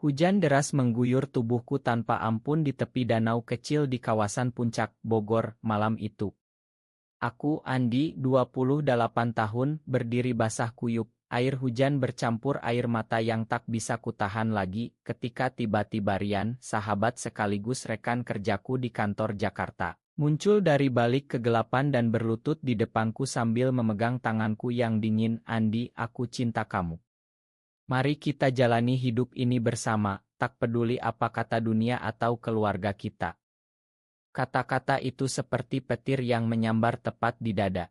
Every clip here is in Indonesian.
Hujan deras mengguyur tubuhku tanpa ampun di tepi danau kecil di kawasan Puncak, Bogor, malam itu. Aku, Andi, 28 tahun, berdiri basah kuyup, air hujan bercampur air mata yang tak bisa kutahan lagi, ketika tiba-tiba Rian, sahabat sekaligus rekan kerjaku di kantor Jakarta, muncul dari balik kegelapan dan berlutut di depanku sambil memegang tanganku yang dingin. Andi, aku cinta kamu. Mari kita jalani hidup ini bersama, tak peduli apa kata dunia atau keluarga kita. Kata-kata itu seperti petir yang menyambar tepat di dada.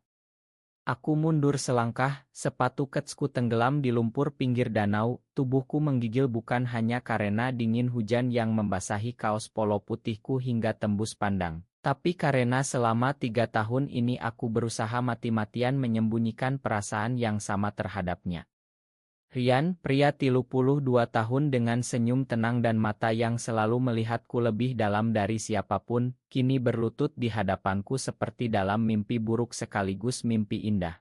Aku mundur selangkah, sepatu ketsku tenggelam di lumpur pinggir danau, tubuhku menggigil bukan hanya karena dingin hujan yang membasahi kaos polo putihku hingga tembus pandang, tapi karena selama 3 tahun ini aku berusaha mati-matian menyembunyikan perasaan yang sama terhadapnya. Rian, pria 32 tahun dengan senyum tenang dan mata yang selalu melihatku lebih dalam dari siapapun, kini berlutut di hadapanku seperti dalam mimpi buruk sekaligus mimpi indah.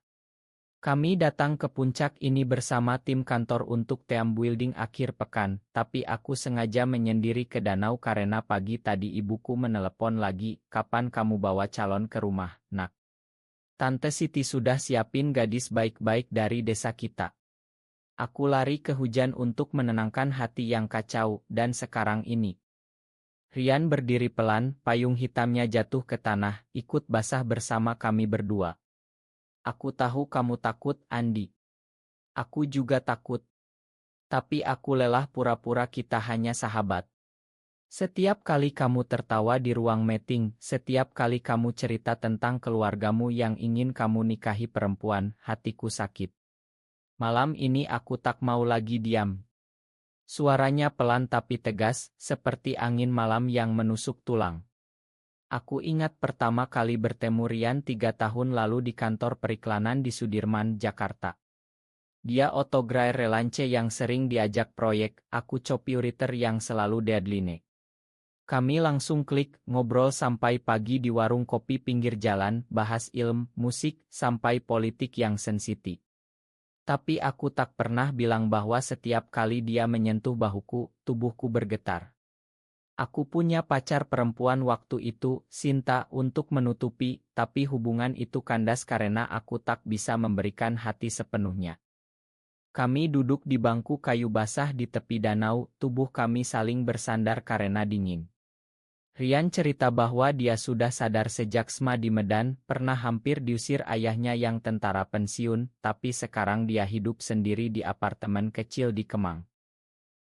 Kami datang ke puncak ini bersama tim kantor untuk team building akhir pekan, tapi aku sengaja menyendiri ke danau karena pagi tadi ibuku menelepon lagi, "Kapan kamu bawa calon ke rumah, Nak? Tante Siti sudah siapin gadis baik-baik dari desa kita." Aku lari ke hujan untuk menenangkan hati yang kacau, dan sekarang ini. Rian berdiri pelan, payung hitamnya jatuh ke tanah, ikut basah bersama kami berdua. Aku tahu kamu takut, Andi. Aku juga takut. Tapi aku lelah pura-pura kita hanya sahabat. Setiap kali kamu tertawa di ruang meeting, setiap kali kamu cerita tentang keluargamu yang ingin kamu nikahi perempuan, hatiku sakit. Malam ini aku tak mau lagi diam. Suaranya pelan tapi tegas, seperti angin malam yang menusuk tulang. Aku ingat pertama kali bertemu Rian 3 tahun lalu di kantor periklanan di Sudirman, Jakarta. Dia autogray relance yang sering diajak proyek, aku copywriter yang selalu deadline. Kami langsung klik, ngobrol sampai pagi di warung kopi pinggir jalan, bahas ilmu, musik, sampai politik yang sensitif. Tapi aku tak pernah bilang bahwa setiap kali dia menyentuh bahuku, tubuhku bergetar. Aku punya pacar perempuan waktu itu, Sinta, untuk menutupi, tapi hubungan itu kandas karena aku tak bisa memberikan hati sepenuhnya. Kami duduk di bangku kayu basah di tepi danau, tubuh kami saling bersandar karena dingin. Rian cerita bahwa dia sudah sadar sejak SMA di Medan, pernah hampir diusir ayahnya yang tentara pensiun, tapi sekarang dia hidup sendiri di apartemen kecil di Kemang.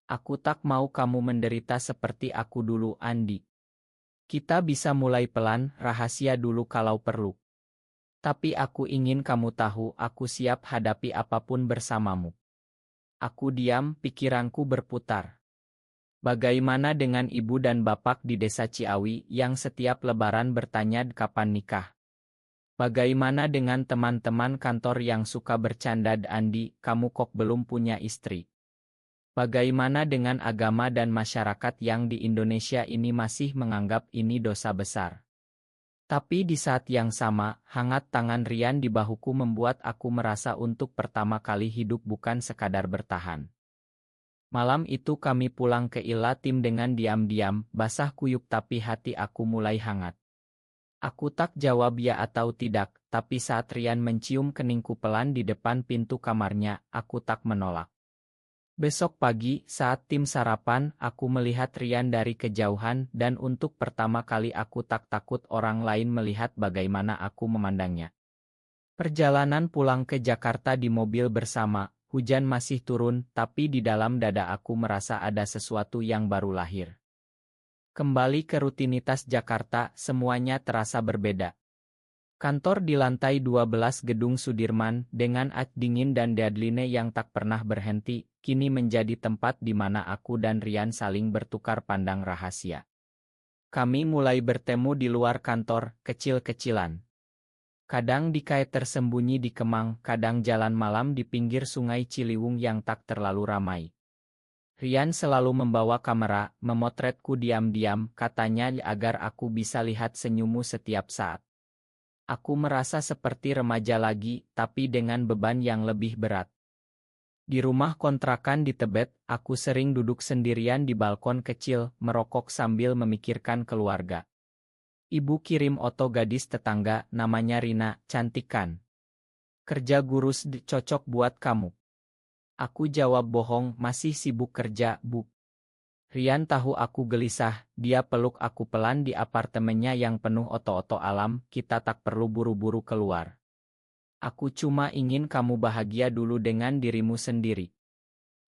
Aku tak mau kamu menderita seperti aku dulu, Andi. Kita bisa mulai pelan, rahasia dulu kalau perlu. Tapi aku ingin kamu tahu, aku siap hadapi apapun bersamamu. Aku diam, pikiranku berputar. Bagaimana dengan ibu dan bapak di desa Ciawi yang setiap lebaran bertanya kapan nikah? Bagaimana dengan teman-teman kantor yang suka bercanda, Andi, kamu kok belum punya istri? Bagaimana dengan agama dan masyarakat yang di Indonesia ini masih menganggap ini dosa besar? Tapi di saat yang sama, hangat tangan Rian di bahuku membuat aku merasa untuk pertama kali hidup bukan sekadar bertahan. Malam itu kami pulang ke Ila Tim dengan diam-diam, basah kuyup tapi hati aku mulai hangat. Aku tak jawab ya atau tidak, tapi saat Rian mencium keningku pelan di depan pintu kamarnya, aku tak menolak. Besok pagi, saat tim sarapan, aku melihat Rian dari kejauhan dan untuk pertama kali aku tak takut orang lain melihat bagaimana aku memandangnya. Perjalanan pulang ke Jakarta di mobil bersama, hujan masih turun, tapi di dalam dada aku merasa ada sesuatu yang baru lahir. Kembali ke rutinitas Jakarta, semuanya terasa berbeda. Kantor di lantai 12 Gedung Sudirman, dengan AC dingin dan deadline yang tak pernah berhenti, kini menjadi tempat di mana aku dan Rian saling bertukar pandang rahasia. Kami mulai bertemu di luar kantor, kecil-kecilan. Kadang di kait tersembunyi di Kemang, kadang jalan malam di pinggir sungai Ciliwung yang tak terlalu ramai. Rian selalu membawa kamera, memotretku diam-diam, katanya agar aku bisa lihat senyummu setiap saat. Aku merasa seperti remaja lagi, tapi dengan beban yang lebih berat. Di rumah kontrakan di Tebet, aku sering duduk sendirian di balkon kecil, merokok sambil memikirkan keluarga. Ibu kirim foto gadis tetangga, namanya Rina, cantik kan? Kerja gurus cocok buat kamu. Aku jawab bohong, masih sibuk kerja, Bu. Rian tahu aku gelisah, dia peluk aku pelan di apartemennya yang penuh oto-oto alam, kita tak perlu buru-buru keluar. Aku cuma ingin kamu bahagia dulu dengan dirimu sendiri.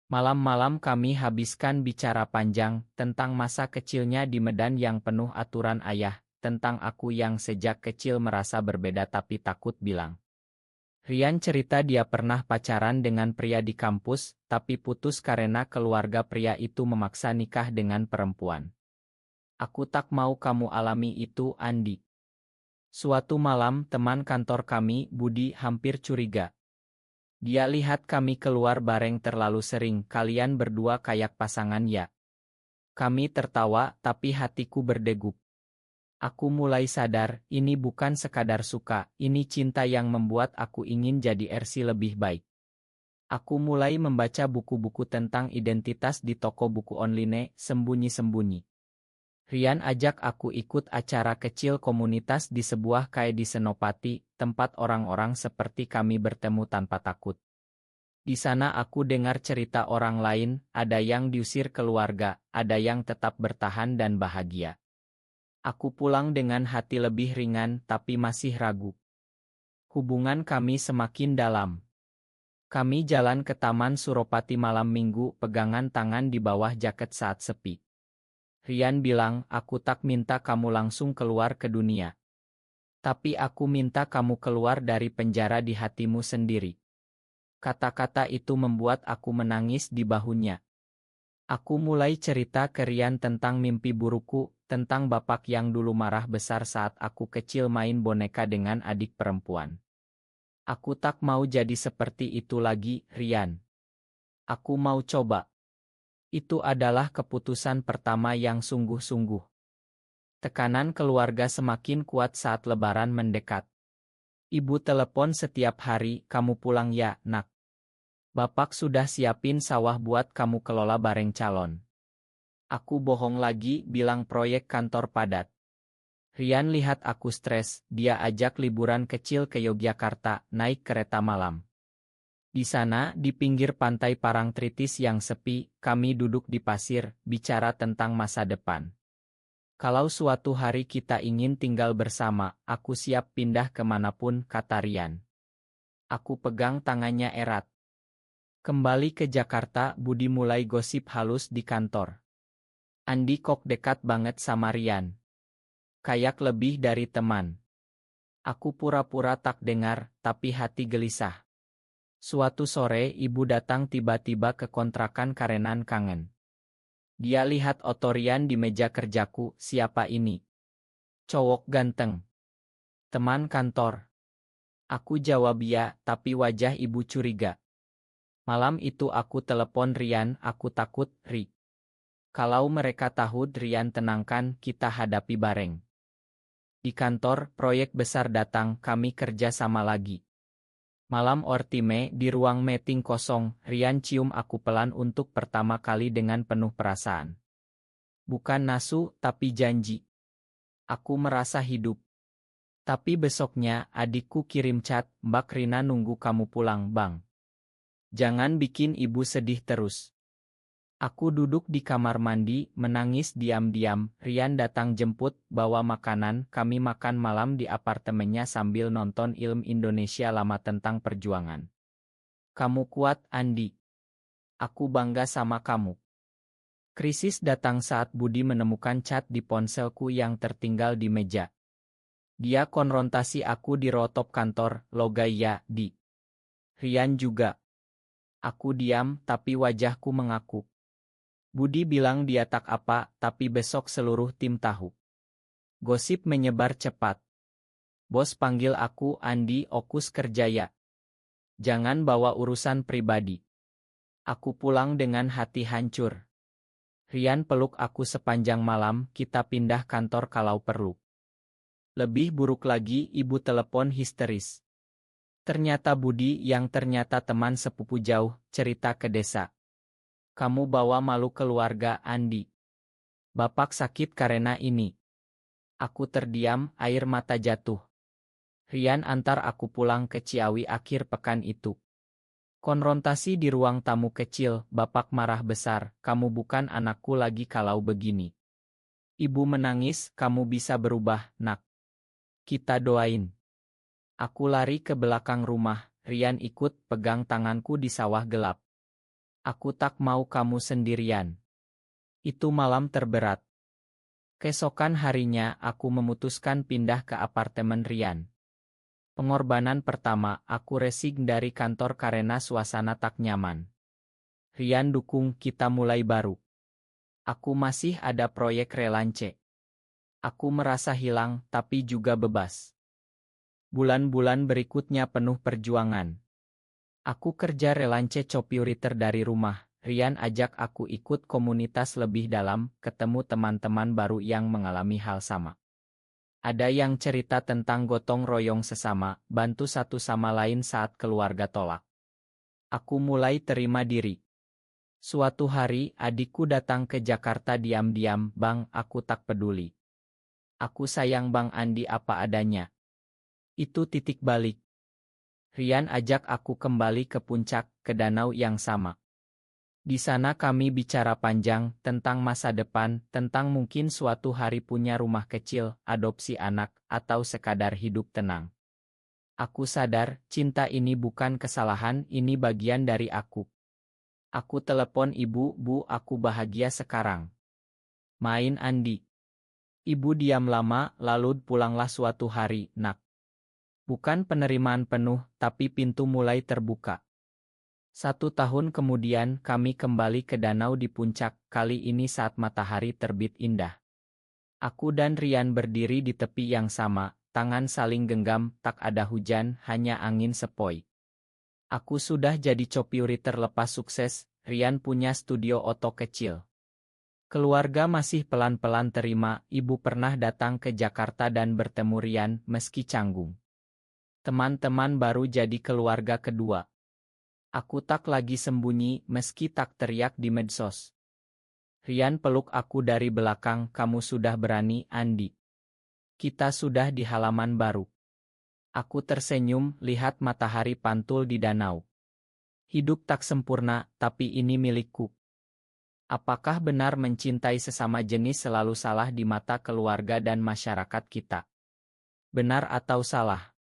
Malam-malam kami habiskan bicara panjang, tentang masa kecilnya di Medan yang penuh aturan ayah, tentang aku yang sejak kecil merasa berbeda tapi takut bilang. Rian cerita dia pernah pacaran dengan pria di kampus, tapi putus karena keluarga pria itu memaksa nikah dengan perempuan. Aku tak mau kamu alami itu, Andi. Suatu malam teman kantor kami, Budi, hampir curiga. Dia lihat kami keluar bareng terlalu sering, kalian berdua kayak pasangan ya. Kami tertawa, tapi hatiku berdegup. Aku mulai sadar, ini bukan sekadar suka, ini cinta yang membuat aku ingin jadi versi lebih baik. Aku mulai membaca buku-buku tentang identitas di toko buku online, sembunyi-sembunyi. Rian ajak aku ikut acara kecil komunitas di sebuah KAI di Senopati, tempat orang-orang seperti kami bertemu tanpa takut. Di sana aku dengar cerita orang lain, ada yang diusir keluarga, ada yang tetap bertahan dan bahagia. Aku pulang dengan hati lebih ringan tapi masih ragu. Hubungan kami semakin dalam. Kami jalan ke Taman Suropati malam minggu, pegangan tangan di bawah jaket saat sepi. Rian bilang, aku tak minta kamu langsung keluar ke dunia. Tapi aku minta kamu keluar dari penjara di hatimu sendiri. Kata-kata itu membuat aku menangis di bahunya. Aku mulai cerita ke Rian tentang mimpi burukku, tentang bapak yang dulu marah besar saat aku kecil main boneka dengan adik perempuan. Aku tak mau jadi seperti itu lagi, Rian. Aku mau coba. Itu adalah keputusan pertama yang sungguh-sungguh. Tekanan keluarga semakin kuat saat Lebaran mendekat. Ibu telepon setiap hari, kamu pulang ya, nak. Bapak sudah siapin sawah buat kamu kelola bareng calon. Aku bohong lagi, bilang proyek kantor padat. Rian lihat aku stres, dia ajak liburan kecil ke Yogyakarta, naik kereta malam. Di sana, di pinggir pantai Parangtritis yang sepi, kami duduk di pasir, bicara tentang masa depan. Kalau suatu hari kita ingin tinggal bersama, aku siap pindah kemanapun, kata Rian. Aku pegang tangannya erat. Kembali ke Jakarta, Budi mulai gosip halus di kantor. Andi kok dekat banget sama Rian. Kayak lebih dari teman. Aku pura-pura tak dengar, tapi hati gelisah. Suatu sore ibu datang tiba-tiba ke kontrakan karena kangen. Dia lihat foto Rian di meja kerjaku, siapa ini? Cowok ganteng. Teman kantor. Aku jawab ya, tapi wajah ibu curiga. Malam itu aku telepon Rian, aku takut, Ri. Kalau mereka tahu Rian tenangkan, kita hadapi bareng. Di kantor, proyek besar datang, kami kerja sama lagi. Malam ortime, di ruang meeting kosong, Rian cium aku pelan untuk pertama kali dengan penuh perasaan. Bukan nasu, tapi janji. Aku merasa hidup. Tapi besoknya, adikku kirim chat, Mbak Rina nunggu kamu pulang, Bang. Jangan bikin ibu sedih terus. Aku duduk di kamar mandi, menangis diam-diam. Rian datang jemput, bawa makanan, kami makan malam di apartemennya sambil nonton film Indonesia lama tentang perjuangan. Kamu kuat, Andi. Aku bangga sama kamu. Krisis datang saat Budi menemukan chat di ponselku yang tertinggal di meja. Dia konfrontasi aku di rooftop kantor, logaya, di. Rian juga. Aku diam, tapi wajahku mengaku. Budi bilang dia tak apa, tapi besok seluruh tim tahu. Gosip menyebar cepat. Bos panggil aku, Andi, okus kerja ya. Jangan bawa urusan pribadi. Aku pulang dengan hati hancur. Rian peluk aku sepanjang malam, kita pindah kantor kalau perlu. Lebih buruk lagi, ibu telepon histeris. Ternyata Budi yang ternyata teman sepupu jauh, cerita ke desa. Kamu bawa malu keluarga, Andi. Bapak sakit karena ini. Aku terdiam, air mata jatuh. Rian antar aku pulang ke Ciawi akhir pekan itu. Konfrontasi di ruang tamu kecil, bapak marah besar, kamu bukan anakku lagi kalau begini. Ibu menangis, kamu bisa berubah, nak. Kita doain. Aku lari ke belakang rumah, Rian ikut pegang tanganku di sawah gelap. Aku tak mau kamu sendirian. Itu malam terberat. Keesokan harinya aku memutuskan pindah ke apartemen Rian. Pengorbanan pertama, aku resign dari kantor karena suasana tak nyaman. Rian dukung kita mulai baru. Aku masih ada proyek relance. Aku merasa hilang tapi juga bebas. Bulan-bulan berikutnya penuh perjuangan. Aku kerja relance copywriter dari rumah. Rian ajak aku ikut komunitas lebih dalam, ketemu teman-teman baru yang mengalami hal sama. Ada yang cerita tentang gotong royong sesama, bantu satu sama lain saat keluarga tolak. Aku mulai terima diri. Suatu hari adikku datang ke Jakarta diam-diam, Bang, aku tak peduli. Aku sayang Bang Andi apa adanya. Itu titik balik. Rian ajak aku kembali ke puncak, ke danau yang sama. Di sana kami bicara panjang tentang masa depan, tentang mungkin suatu hari punya rumah kecil, adopsi anak, atau sekadar hidup tenang. Aku sadar, cinta ini bukan kesalahan, ini bagian dari aku. Aku telepon ibu, Bu, aku bahagia sekarang. Main Andi. Ibu diam lama, lalu pulanglah suatu hari, nak. Bukan penerimaan penuh, tapi pintu mulai terbuka. 1 tahun kemudian kami kembali ke danau di puncak, kali ini saat matahari terbit indah. Aku dan Rian berdiri di tepi yang sama, tangan saling genggam, tak ada hujan, hanya angin sepoi. Aku sudah jadi copywriter lepas sukses, Rian punya studio oto kecil. Keluarga masih pelan-pelan terima, ibu pernah datang ke Jakarta dan bertemu Rian, meski canggung. Teman-teman baru jadi keluarga kedua. Aku tak lagi sembunyi, meski tak teriak di medsos. Rian peluk aku dari belakang, kamu sudah berani, Andi. Kita sudah di halaman baru. Aku tersenyum, lihat matahari pantul di danau. Hidup tak sempurna, tapi ini milikku. Apakah benar mencintai sesama jenis selalu salah di mata keluarga dan masyarakat kita? Benar atau salah?